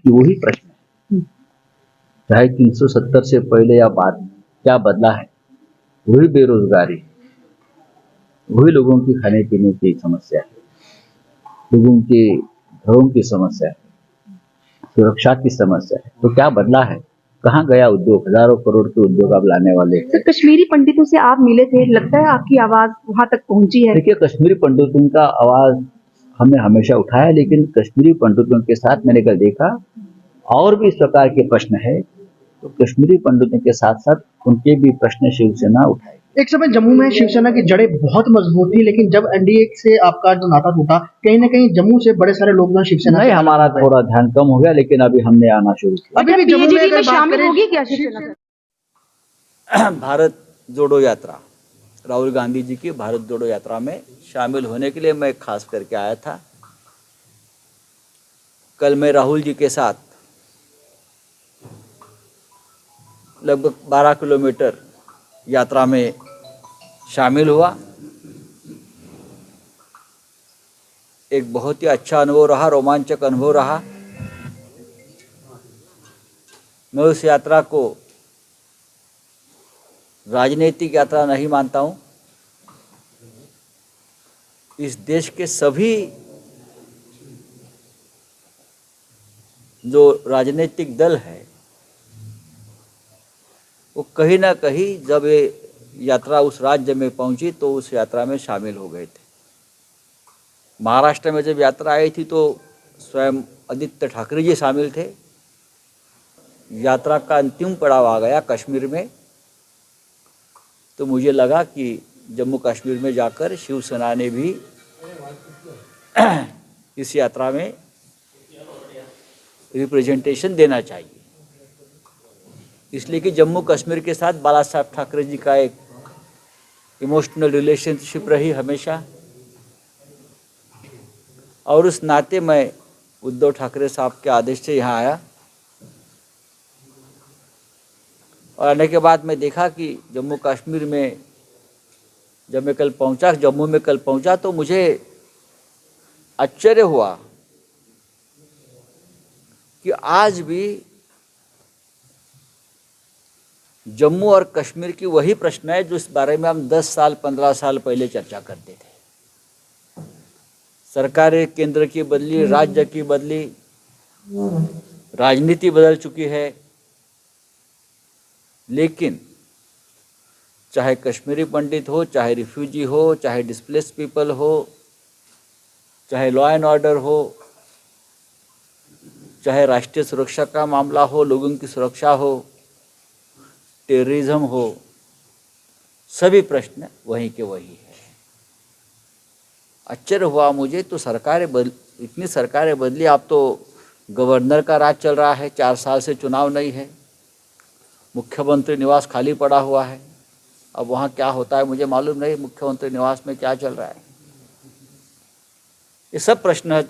की वही प्रश्न है, चाहे 370 से पहले या बाद में क्या बदला है? वही बेरोजगारी, वही लोगों की खाने पीने की समस्या है, लोगों के घरों की समस्या है, सुरक्षा की समस्या है। तो क्या बदला है? कहाँ गया उद्योग? हजारों करोड़ के उद्योग आप लाने वाले। सर, कश्मीरी पंडितों से आप मिले थे, लगता है आपकी आवाज वहां तक पहुंची है? देखिए, कश्मीरी पंडितों का आवाज हमने हमेशा उठाया, लेकिन कश्मीरी पंडितों के साथ मैंने कल देखा और भी इस प्रकार के प्रश्न है, तो कश्मीरी पंडितों के साथ साथ उनके भी प्रश्न शिवसेना उठाए। एक समय जम्मू में शिवसेना की जड़ें बहुत मजबूत थी, लेकिन जब एनडीए से आपका जो नाता टूटा, कहीं ना कहीं जम्मू से बड़े सारे लोग ना शिवसेना नहीं, हमारा थोड़ा ध्यान कम हो गया, लेकिन अभी हमने आना शुरू किया। अभी भी जम्मू में शामिल होगी क्या शिवसेना? भारत जोड़ो यात्रा, राहुल गांधी जी की भारत जोड़ो यात्रा में शामिल होने के लिए मैं खास करके आया था। कल मैं राहुल जी के साथ लगभग 12 किलोमीटर यात्रा में शामिल हुआ। एक बहुत ही अच्छा अनुभव रहा, रोमांचक अनुभव रहा। मैं उस यात्रा को राजनीतिक यात्रा नहीं मानता हूँ। इस देश के सभी जो राजनीतिक दल है वो कहीं ना कहीं जब ये यात्रा उस राज्य में पहुंची तो उस यात्रा में शामिल हो गए थे। महाराष्ट्र में जब यात्रा आई थी तो स्वयं आदित्य ठाकरे जी शामिल थे। यात्रा का अंतिम पड़ाव आ गया कश्मीर में, तो मुझे लगा कि जम्मू कश्मीर में जाकर शिवसेना ने भी इस यात्रा में रिप्रेजेंटेशन देना चाहिए। इसलिए कि जम्मू कश्मीर के साथ बाला साहब ठाकरे जी का एक इमोशनल रिलेशनशिप रही हमेशा, और उस नाते मैं उद्धव ठाकरे साहब के आदेश से यहाँ आया। और आने के बाद मैं देखा कि जम्मू कश्मीर में जब मैं कल पहुँचा, जम्मू में कल पहुँचा, तो मुझे आश्चर्य हुआ कि आज भी जम्मू और कश्मीर की वही प्रश्न है जो इस बारे में हम 10 साल 15 साल पहले चर्चा करते थे। सरकारें केंद्र की बदली, राज्य की बदली, राजनीति बदल चुकी है, लेकिन चाहे कश्मीरी पंडित हो, चाहे रिफ्यूजी हो, चाहे डिस्प्लेस पीपल हो, चाहे लॉ एंड ऑर्डर हो, चाहे राष्ट्रीय सुरक्षा का मामला हो, लोगों की सुरक्षा हो, टेररिज्म हो, सभी प्रश्न वहीं के वही है। आश्चर्य हुआ मुझे, तो इतनी सरकारें बदली। अब तो गवर्नर का राज चल रहा है, 4 साल से चुनाव नहीं है, मुख्यमंत्री निवास खाली पड़ा हुआ है। अब वहाँ क्या होता है मुझे मालूम नहीं, मुख्यमंत्री निवास में क्या चल रहा है। ये सब प्रश्न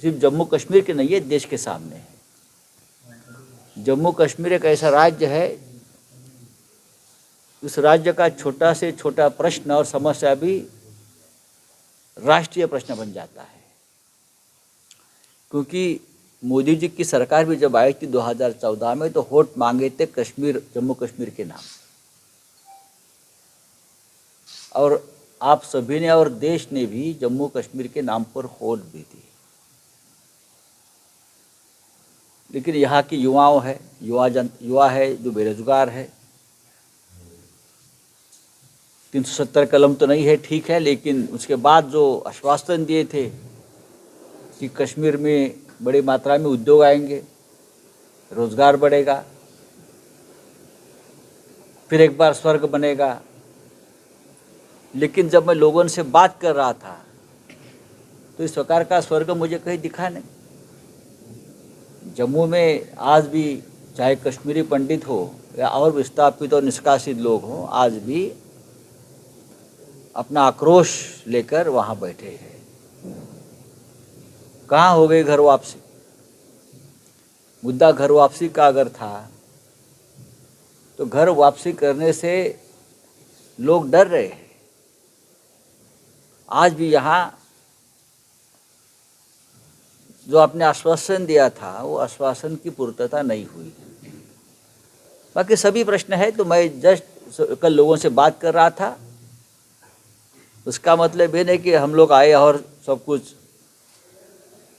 सिर्फ जम्मू कश्मीर के नहीं है, देश के सामने है। जम्मू कश्मीर एक ऐसा राज्य है, उस राज्य का छोटा से छोटा प्रश्न और समस्या भी राष्ट्रीय प्रश्न बन जाता है। क्योंकि मोदी जी की सरकार भी जब आई थी 2014 में, तो वोट मांगे थे कश्मीर, जम्मू कश्मीर के नाम, और आप सभी ने और देश ने भी जम्मू कश्मीर के नाम पर वोट भी दी। लेकिन यहाँ की युवा है जो बेरोजगार है। 370 कलम तो नहीं है, ठीक है, लेकिन उसके बाद जो आश्वासन दिए थे कि कश्मीर में बड़ी मात्रा में उद्योग आएंगे, रोजगार बढ़ेगा, फिर एक बार स्वर्ग बनेगा, लेकिन जब मैं लोगों से बात कर रहा था तो इस प्रकार का स्वर्ग मुझे कहीं दिखा नहीं। जम्मू में आज भी चाहे कश्मीरी पंडित हो या और विस्थापित और निष्कासित लोग हों, आज भी अपना आक्रोश लेकर वहाँ बैठे हैं। कहाँ हो गई घर वापसी? मुद्दा घर वापसी का अगर था तो घर वापसी करने से लोग डर रहे हैं। आज भी यहाँ जो आपने आश्वासन दिया था वो आश्वासन की पूर्तता नहीं हुई। बाकी सभी प्रश्न है, तो मैं जस्ट कल लोगों से बात कर रहा था, उसका मतलब ये नहीं कि हम लोग आए और सब कुछ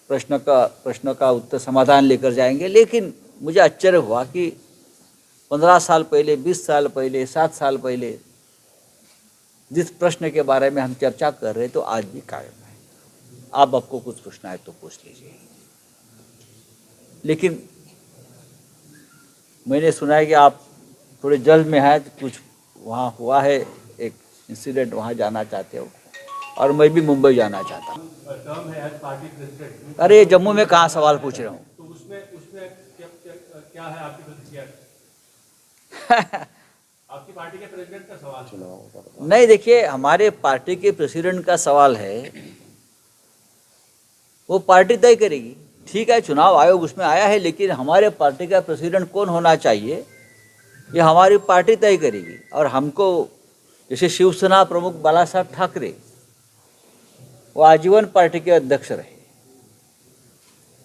प्रश्न का उत्तर समाधान लेकर जाएंगे, लेकिन मुझे आश्चर्य हुआ कि 15 साल पहले, 20 साल पहले, 7 साल पहले जिस प्रश्न के बारे में हम चर्चा कर रहे तो आज भी कायम है। आप आपको कुछ पूछना है तो पूछ लीजिए। लेकिन मैंने सुना है कि आप थोड़े जल्द में हैं, कुछ वहाँ हुआ है, एक इंसिडेंट, वहाँ जाना चाहते हो, और मैं भी मुंबई जाना चाहता हूँ। टर्म है एज पार्टी प्रेसिडेंट, अरे जम्मू में कहाँ सवाल पूछ रहा हूँ। तो उसमें क्या है आपकी प्रतिक्रिया? आपकी पार्टी के प्रेसिडेंट का सवाल। नहीं, देखिए, हमारे पार्टी के प्रेसिडेंट का सवाल है, वो पार्टी तय करेगी। ठीक है, चुनाव आयोग उसमें आया है, लेकिन हमारे पार्टी का प्रेसिडेंट कौन होना चाहिए ये हमारी पार्टी तय करेगी। और हमको, जैसे शिवसेना प्रमुख बाला साहब ठाकरे, वो आजीवन पार्टी के अध्यक्ष रहे।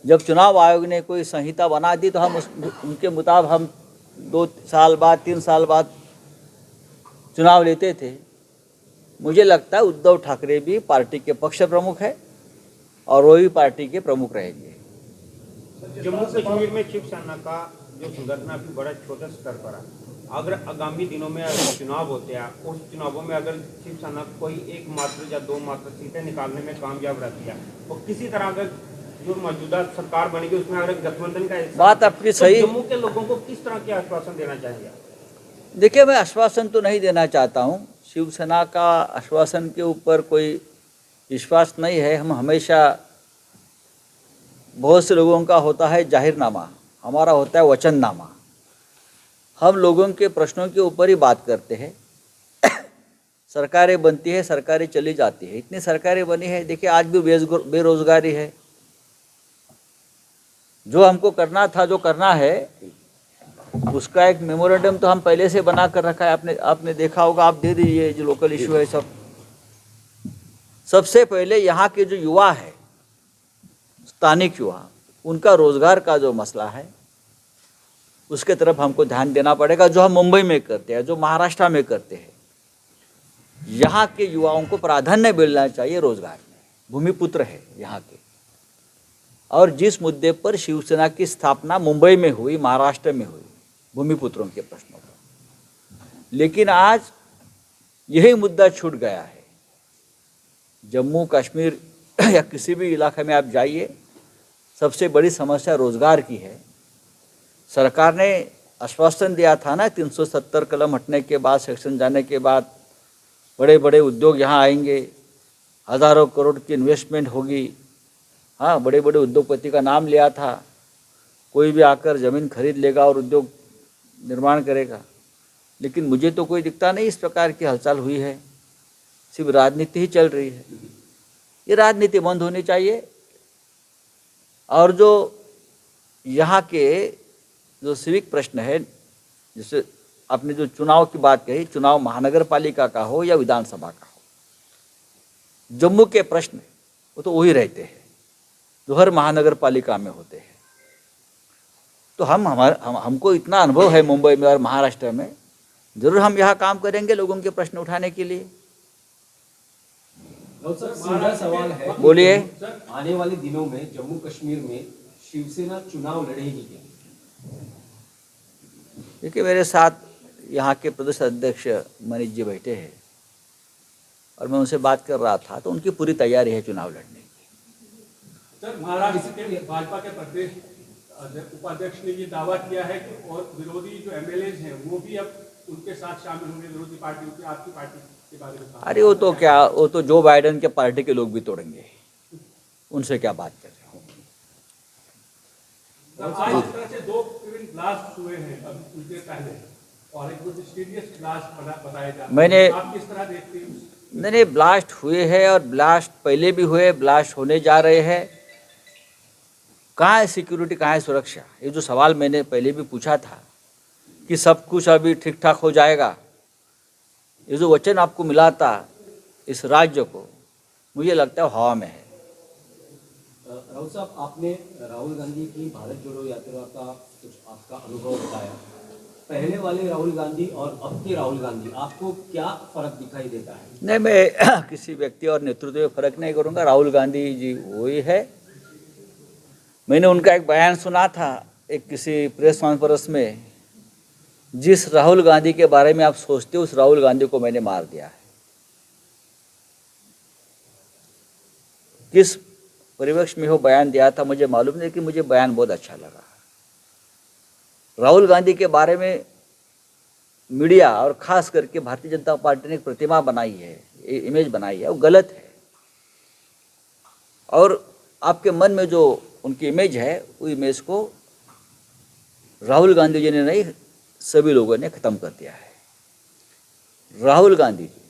जब चुनाव आयोग ने कोई संहिता बना दी तो हम उनके मुताबिक हम 2 साल बाद, 3 साल बाद चुनाव लेते थे। मुझे लगता है उद्धव ठाकरे भी पार्टी के पक्ष प्रमुख है और वो भी पार्टी के प्रमुख रहेंगे। जम्मू कश्मीर में शिवसेना का जो संगठन अभी बड़ा छोटे स्तर पर है, अगर आगामी दिनों में अगर चुनाव होते हैं, उस चुनावों में अगर शिवसेना कोई 1 मात्र या 2 मात्र सीटें निकालने में कामयाब रहती है और किसी तरह अगर जो मौजूदा सरकार बनेगी उसमें अगर गठबंधन का बात आपकी सही। तो जम्मू के लोगों को किस तरह के आश्वासन देना चाहेंगे? देखिए, मैं आश्वासन तो नहीं देना चाहता हूँ, शिवसेना का आश्वासन के ऊपर कोई विश्वास नहीं है। हम हमेशा, बहुत से लोगों का होता है जाहिरनामा, हमारा होता है वचननामा। हम लोगों के प्रश्नों के ऊपर ही बात करते हैं। सरकारें बनती है, सरकारें चली जाती है, इतनी सरकारें बनी है। देखिए, आज भी बेरोजगारी है। जो हमको करना था, जो करना है, उसका एक मेमोरेंडम तो हम पहले से बना कर रखा है। आपने देखा होगा, आप दे दीजिए जो लोकल इशू है सब। सबसे पहले यहाँ के जो युवा है, स्थानिक युवा, उनका रोजगार का जो मसला है उसके तरफ हमको ध्यान देना पड़ेगा। जो हम मुंबई में करते हैं, जो महाराष्ट्र में करते हैं, यहाँ के युवाओं को प्राधान्य मिलना चाहिए रोजगार में। भूमिपुत्र है यहाँ के। और जिस मुद्दे पर शिवसेना की स्थापना मुंबई में हुई, महाराष्ट्र में हुई, भूमिपुत्रों के प्रश्नों पर, लेकिन आज यही मुद्दा छूट गया है। जम्मू कश्मीर या किसी भी इलाके में आप जाइए, सबसे बड़ी समस्या रोजगार की है। सरकार ने आश्वासन दिया था ना, 370 कलम हटने के बाद, सेक्शन जाने के बाद बड़े बड़े उद्योग यहाँ आएंगे, हज़ारों करोड़ की इन्वेस्टमेंट होगी। हाँ, बड़े बड़े उद्योगपति का नाम लिया था, कोई भी आकर ज़मीन खरीद लेगा और उद्योग निर्माण करेगा। लेकिन मुझे तो कोई दिखता नहीं इस प्रकार की हलचल हुई है, सिर्फ राजनीति ही चल रही है। ये राजनीति बंद होनी चाहिए। और जो यहाँ के जो सिविक प्रश्न है, जैसे आपने जो चुनाव की बात कही, चुनाव महानगर पालिका का हो या विधानसभा का हो, जम्मू के प्रश्न वो तो वही रहते हैं जो हर महानगर पालिका में होते हैं। तो हमको इतना अनुभव है मुंबई में और महाराष्ट्र में, जरूर हम यहाँ काम करेंगे लोगों के प्रश्न उठाने के लिए। सीधा सवाल है, बोलिए। आने वाले दिनों में जम्मू कश्मीर में शिवसेना चुनाव लड़ेगी क्या? देखिए, मेरे साथ यहाँ के प्रदेश अध्यक्ष मनीष जी बैठे हैं और मैं उनसे बात कर रहा था, तो उनकी पूरी तैयारी है चुनाव लड़ने की। सर, महाराष्ट्र के भाजपा के प्रदेश उपाध्यक्ष ने ये दावा किया है कि और विरोधी जो एमएलएज हैं वो भी अब उनके साथ शामिल होंगे, विरोधी पार्टियों की, आपकी पार्टी के बारे में। अरे वो तो क्या, वो तो जो बाइडेन के पार्टी के लोग भी तोड़ेंगे, उनसे क्या बात कर रहे हो। आज इस तरह से 2 ब्लास्ट हुए हैं अब कुछ देर पहले, और एक बहुत सीरियस ब्लास्ट बताया जा रहा है। आप किस तरह देखते हैं? नहीं, ब्लास्ट हुए हैं और ब्लास्ट पहले भी हुए, ब्लास्ट होने जा रहे हैं। कहाँ है सिक्योरिटी, कहाँ है सुरक्षा? ये जो सवाल मैंने पहले भी पूछा था कि सब कुछ अभी ठीक ठाक हो जाएगा, ये जो वचन आपको मिला था इस राज्य को, मुझे लगता है हवा में है। राहुल साहब, आपने राहुल गांधी की भारत जोड़ो यात्रा का कुछ आपका अनुभव बताया। पहले वाले राहुल गांधी और अब के राहुल गांधी, आपको क्या फर्क दिखाई देता है? नहीं, मैं किसी व्यक्ति और नेतृत्व में फर्क नहीं करूंगा। राहुल गांधी जी वही है। मैंने उनका एक बयान सुना था एक किसी प्रेस कॉन्फ्रेंस में, जिस राहुल गांधी के बारे में आप सोचते हो उस राहुल गांधी को मैंने मार दिया है। किस परिवेश में वो बयान दिया था मुझे मालूम नहीं, कि मुझे बयान बहुत अच्छा लगा। राहुल गांधी के बारे में मीडिया और खास करके भारतीय जनता पार्टी ने एक प्रतिमा बनाई है, इमेज बनाई है, वो गलत है। और आपके मन में जो उनकी इमेज है, वो इमेज को राहुल गांधी जी ने नहीं, सभी लोगों ने खत्म कर दिया है। राहुल गांधी जी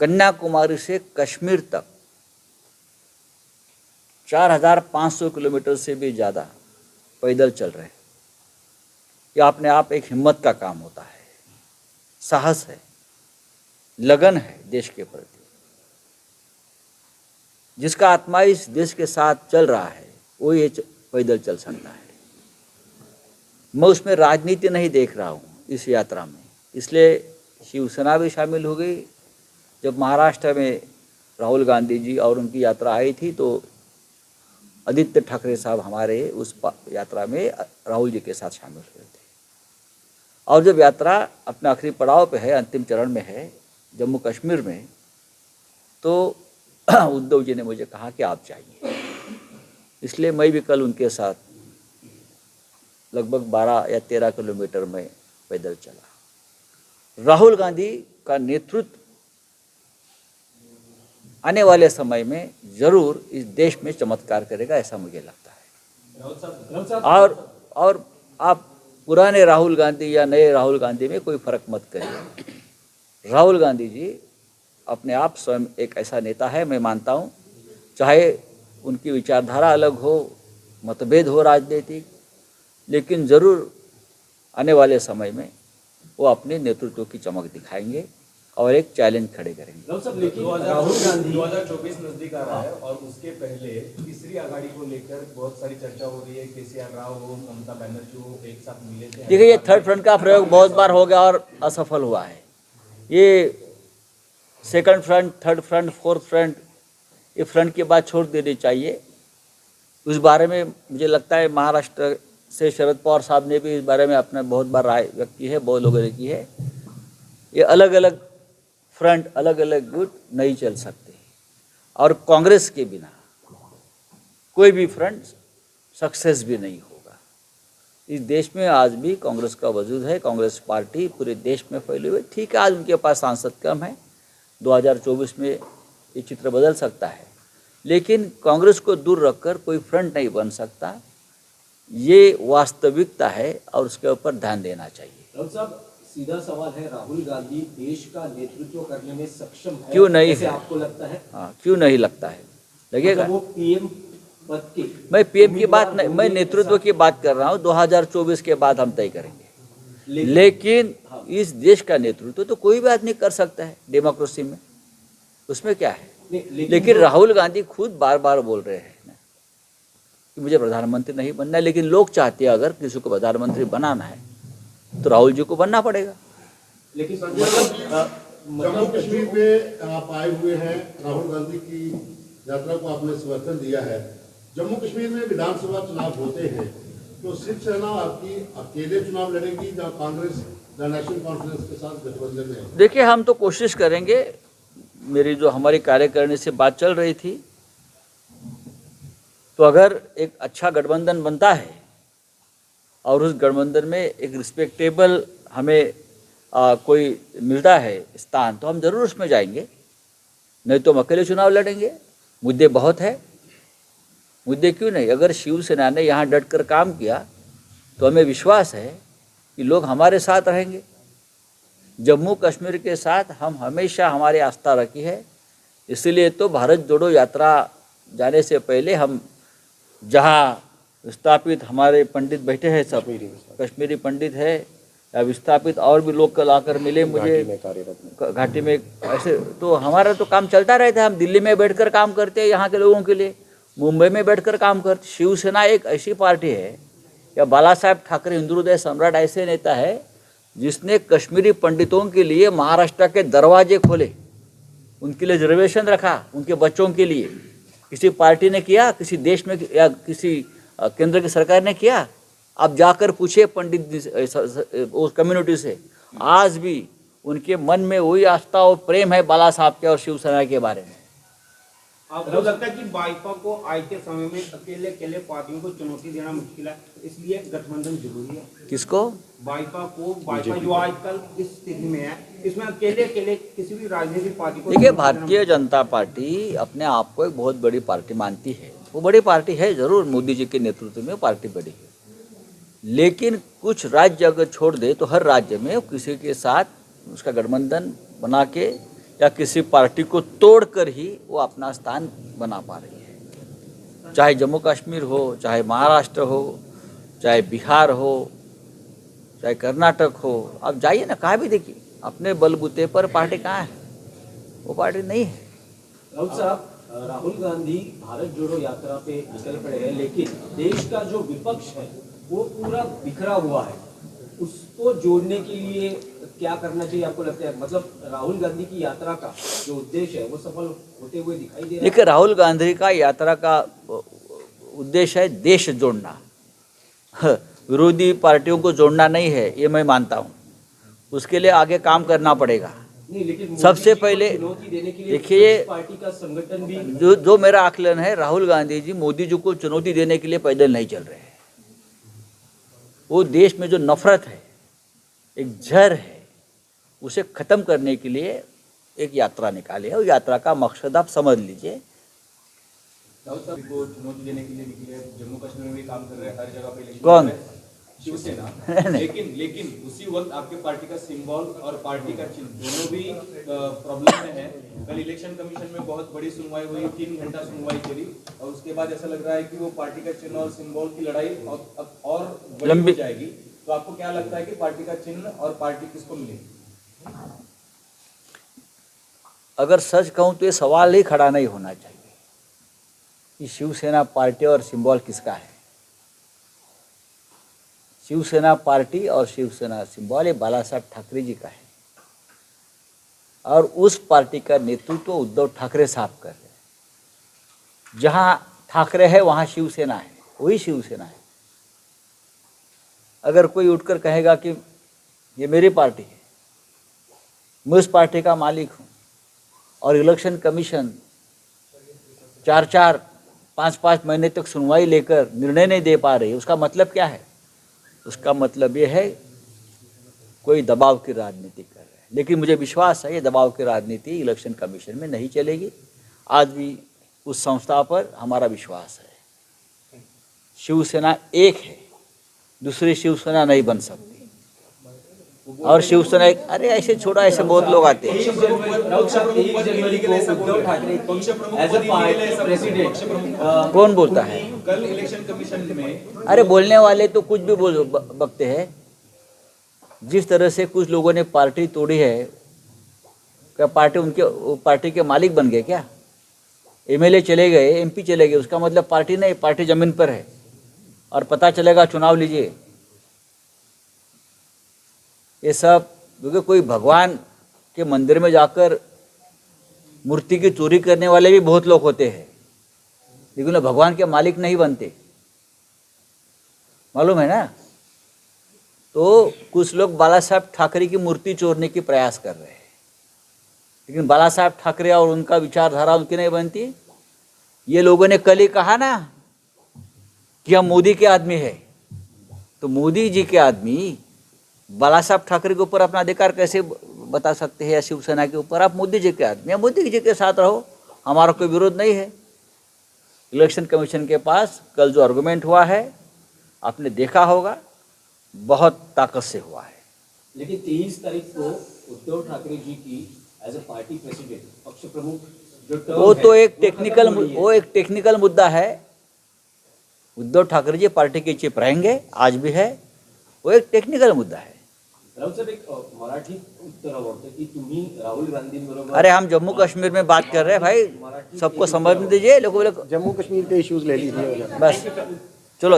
कन्याकुमारी से कश्मीर तक 4500 किलोमीटर से भी ज़्यादा पैदल चल रहे हैं। यह अपने आप एक हिम्मत का काम होता है, साहस है, लगन है देश के प्रति। जिसका आत्मा इस देश के साथ चल रहा है वो ये पैदल चल सकता है। मैं उसमें राजनीति नहीं देख रहा हूँ इस यात्रा में, इसलिए शिवसेना भी शामिल हो गई। जब महाराष्ट्र में राहुल गांधी जी और उनकी यात्रा आई थी तो आदित्य ठाकरे साहब हमारे उस यात्रा में राहुल जी के साथ शामिल हुए थे। और जब यात्रा अपने आखिरी पड़ाव पे है, अंतिम चरण में है जम्मू कश्मीर में, तो उद्धव जी ने मुझे कहा कि आप चाहिए। इसलिए मैं भी कल उनके साथ लगभग 12 या 13 किलोमीटर में पैदल चला। राहुल गांधी का नेतृत्व आने वाले समय में जरूर इस देश में चमत्कार करेगा, ऐसा मुझे लगता है। और आप पुराने राहुल गांधी या नए राहुल गांधी में कोई फर्क मत करिए। राहुल गांधी जी अपने आप स्वयं एक ऐसा नेता है, मैं मानता हूँ, चाहे उनकी विचारधारा अलग हो, मतभेद हो राजनीतिक, लेकिन ज़रूर आने वाले समय में वो अपने नेतृत्व की चमक दिखाएंगे और एक चैलेंज खड़े करेंगे। राहुल साहब, लेकिन राहुल गांधी 2024 नजदीक आ रहा है और उसके पहले तीसरी आघाड़ी को लेकर बहुत सारी चर्चा हो रही है। केसीआर राव हो, ममता बनर्जी हो, एक साथ मिले थे। देखिए, ये थर्ड फ्रंट का प्रयोग बहुत बार हो गया और असफल हुआ है। ये second front, third front, fourth front, ये फ्रंट की बात छोड़ देनी चाहिए। उस बारे में मुझे लगता है महाराष्ट्र से शरद पवार साहब ने भी इस बारे में अपना बहुत बार राय व्यक्त की है, बहुत लोगों ने की है। ये अलग अलग फ्रंट, अलग अलग गुट नहीं चल सकते और कांग्रेस के बिना कोई भी फ्रंट सक्सेस भी नहीं होगा। इस देश में आज भी कांग्रेस का वजूद है, कांग्रेस पार्टी पूरे देश में फैली हुई। ठीक है, आज उनके पास सांसद कम है, 2024 में ये चित्र बदल सकता है, लेकिन कांग्रेस को दूर रखकर कोई फ्रंट नहीं बन सकता। ये वास्तविकता है और उसके ऊपर ध्यान देना चाहिए। राहुल साहब, सीधा सवाल है, राहुल गांधी देश का नेतृत्व करने में सक्षम है? क्यों नहीं ऐसे है? आपको लगता है? हाँ, क्यों नहीं लगता है? लगेगा। वो पीएम पद के, मैं पीएम की बात नहीं, मैं नेतृत्व की बात कर रहा हूँ। 2024 के बाद हम तय करेंगे, लेकिन इस देश का नेतृत्व तो कोई भी आदमी कर सकता है डेमोक्रेसी में, उसमें क्या है। लेकिन राहुल गांधी खुद बार बार बोल रहे हैं ना कि मुझे प्रधानमंत्री नहीं बनना है, लेकिन लोग चाहते हैं अगर किसी को प्रधानमंत्री बनाना है तो राहुल जी को बनना पड़ेगा। लेकिन जम्मू कश्मीर में आप आए हुए हैं, राहुल गांधी की यात्रा को आपने समर्थन दिया है। जम्मू कश्मीर में विधानसभा चुनाव होते हैं तो शिवसेना आपकी अकेले चुनाव लड़ेगी या कांग्रेस या नेशनल कॉन्फ्रेंस के साथ गठबंधन में? देखिए, हम तो कोशिश करेंगे। मेरी जो हमारी कार्यकारिणी से बात चल रही थी, तो अगर एक अच्छा गठबंधन बनता है और उस गठबंधन में एक रिस्पेक्टेबल हमें कोई मिलता है स्थान, तो हम ज़रूर उसमें जाएंगे। नहीं तो हम अकेले चुनाव लड़ेंगे। मुद्दे बहुत है, मुद्दे क्यों नहीं। अगर शिवसेना ने यहाँ डट कर काम किया तो हमें विश्वास है कि लोग हमारे साथ रहेंगे। जम्मू कश्मीर के साथ हम हमेशा हमारी आस्था रखी है। इसलिए तो भारत जोड़ो यात्रा जाने से पहले हम जहाँ विस्थापित हमारे पंडित बैठे हैं, सब कश्मीरी पंडित है या विस्थापित और भी लोग कल आकर मिले मुझे घाटी में। ऐसे तो हमारा तो काम चलता रहता है। हम दिल्ली में बैठकर काम करते हैं यहाँ के लोगों के लिए, मुंबई में बैठकर काम करती। शिवसेना एक ऐसी पार्टी है या बाला साहेब ठाकरे हिंदू हृदय सम्राट ऐसे नेता है जिसने कश्मीरी पंडितों के लिए महाराष्ट्र के दरवाजे खोले, उनके लिए रिजर्वेशन रखा, उनके बच्चों के लिए। किसी पार्टी ने किया, किसी देश में या किसी केंद्र की सरकार ने किया? आप जाकर पूछिए पंडित उस कम्युनिटी से, आज भी उनके मन में वही आस्था और प्रेम है बाला साहब के और शिवसेना के बारे में। आपको लगता है कि भाजपा को आज के समय में अकेले अकेले पार्टियों को चुनौती देना मुश्किल है, इसलिए गठबंधन जरूरी है? किसको? भाजपा को। भाजपा जो आजकल इस स्थिति में है, इसमें अकेले अकेले किसी भी राजनीतिक पार्टी को। देखिए, भारतीय जनता पार्टी अपने आप को एक बहुत बड़ी पार्टी मानती है। वो बड़ी पार्टी है जरूर, मोदी जी के नेतृत्व में पार्टी बड़ी है, लेकिन कुछ राज्य अगर छोड़ दे तो हर राज्य में किसी के साथ उसका गठबंधन बना के या किसी पार्टी को तोड़कर ही वो अपना स्थान बना पा रही है। चाहे जम्मू कश्मीर हो, चाहे महाराष्ट्र हो, चाहे बिहार हो, चाहे कर्नाटक हो, आप जाइए ना, कहाँ भी देखिए, अपने बलबूते पर पार्टी कहाँ है? वो पार्टी नहीं है। राहुल साहब, राहुल गांधी भारत जोड़ो यात्रा पे निकल पड़े हैं, लेकिन देश का जो विपक्ष है वो पूरा बिखरा हुआ है। उसको जोड़ने के लिए क्या करना चाहिए आपको लगता है? मतलब राहुल गांधी की यात्रा का जो उद्देश्य है वो सफल होते हुए दिखाई दे रहा है? देखिए, राहुल गांधी का यात्रा का उद्देश्य है देश जोड़ना, विरोधी पार्टियों को जोड़ना नहीं है, ये मैं मानता हूँ। उसके लिए आगे काम करना पड़ेगा। नहीं, लेकिन सबसे पहले चुनौती देने के लिए देखिए, पार्टी का संगठन भी जो मेरा आकलन है, राहुल गांधी जी मोदी जी को चुनौती देने के लिए पैदल नहीं चल रहे हैं। वो देश में जो नफरत है, एक जहर है, उसे खत्म करने के लिए एक यात्रा निकाली है। और यात्रा का मकसद आप समझ लीजिए। राहुल साहब को चुनौती देने के लिए निकले, जम्मू कश्मीर में भी काम कर रहे हैं, हर जगह पे इलेक्शन कौन? है, शिवसेना। नहीं। लेकिन उसी वक्त आपके पार्टी का सिंबल और पार्टी का चिन्ह दोनों भी प्रॉब्लम में है। कल इलेक्शन कमीशन में बहुत बड़ी सुनवाई हुई, 3 घंटा सुनवाई चली, और उसके बाद ऐसा लग रहा है कि वो पार्टी का चिन्ह और सिंबल की लड़ाई और बड़ी लंबी हो जाएगी। तो आपको क्या लगता है कि पार्टी का चिन्ह और पार्टी किसको मिलेगी? अगर सच कहूं तो ये सवाल ही खड़ा नहीं होना चाहिए कि शिवसेना पार्टी और सिंबल किसका है। शिवसेना पार्टी और शिवसेना सिंबल ये बाला साहब ठाकरे जी का है, और उस पार्टी का नेतृत्व उद्धव ठाकरे साहब कर रहे हैं। जहां ठाकरे है वहां शिवसेना है, वही शिवसेना है। अगर कोई उठकर कहेगा कि ये मेरी पार्टी है, मैं उस पार्टी का मालिक हूँ, और इलेक्शन कमीशन 4-4, 5-5 महीने तक सुनवाई लेकर निर्णय नहीं दे पा रही, उसका मतलब क्या है? उसका मतलब ये है कोई दबाव की राजनीति कर रहे हैं। लेकिन मुझे विश्वास है ये दबाव की राजनीति इलेक्शन कमीशन में नहीं चलेगी। आज भी उस संस्था पर हमारा विश्वास है। शिवसेना एक है, दूसरी शिवसेना नहीं बन सकती। और शिवसेना एक, अरे ऐसे छोड़ा, ऐसे बहुत लोग आते हैं। 23 जनवरी को Uddhav Thackeray as a party president कौन बोलता है? कल इलेक्शन कमीशन में अरे बोलने वाले तो कुछ भी बकते हैं। जिस तरह से कुछ लोगों ने पार्टी तोड़ी है, क्या पार्टी के मालिक बन गए क्या? एमएलए चले गए, एमपी चले गए, उसका मतलब पार्टी नहीं, पार्टी जमीन पर है। और पता चलेगा, चुनाव लीजिए। ये सब क्योंकि कोई भगवान के मंदिर में जाकर मूर्ति की चोरी करने वाले भी बहुत लोग होते हैं, लेकिन भगवान के मालिक नहीं बनते, मालूम है ना? तो कुछ लोग बाला साहब ठाकरे की मूर्ति चोरने की प्रयास कर रहे हैं, लेकिन बाला साहब ठाकरे और उनका विचारधारा उनकी नहीं बनती। ये लोगों ने कल ही कहा ना कि हम मोदी के आदमी है, तो मोदी जी के आदमी बाला साहब ठाकरे के ऊपर अपना अधिकार कैसे बता सकते हैं, या शिवसेना के ऊपर? आप मोदी जी के आदमी हैं, मोदी जी के साथ रहो, हमारा कोई विरोध नहीं है। इलेक्शन कमीशन के पास कल जो आर्गुमेंट हुआ है, आपने देखा होगा, बहुत ताकत से हुआ है। लेकिन 23 तारीख को उद्धव ठाकरे जी की एज अ पार्टी प्रेसिडेंट, पक्ष प्रमुख जो टर्म वो तो है, एक टेक्निकल मुद्दा है। उद्धव ठाकरे जी पार्टी के चीफ रहेंगे, आज भी है, वो एक टेक्निकल मुद्दा है। राहुल साहेब एक मराठी उत्तर आवडतं की तुम्ही राहुल गांधींबरोबर अरे हम जम्मू कश्मीर में बात कर रहे हैं भाई, सबको समझने दीजिए लोगों को। जम्मू कश्मीर के इश्यूज ले लीजिए बस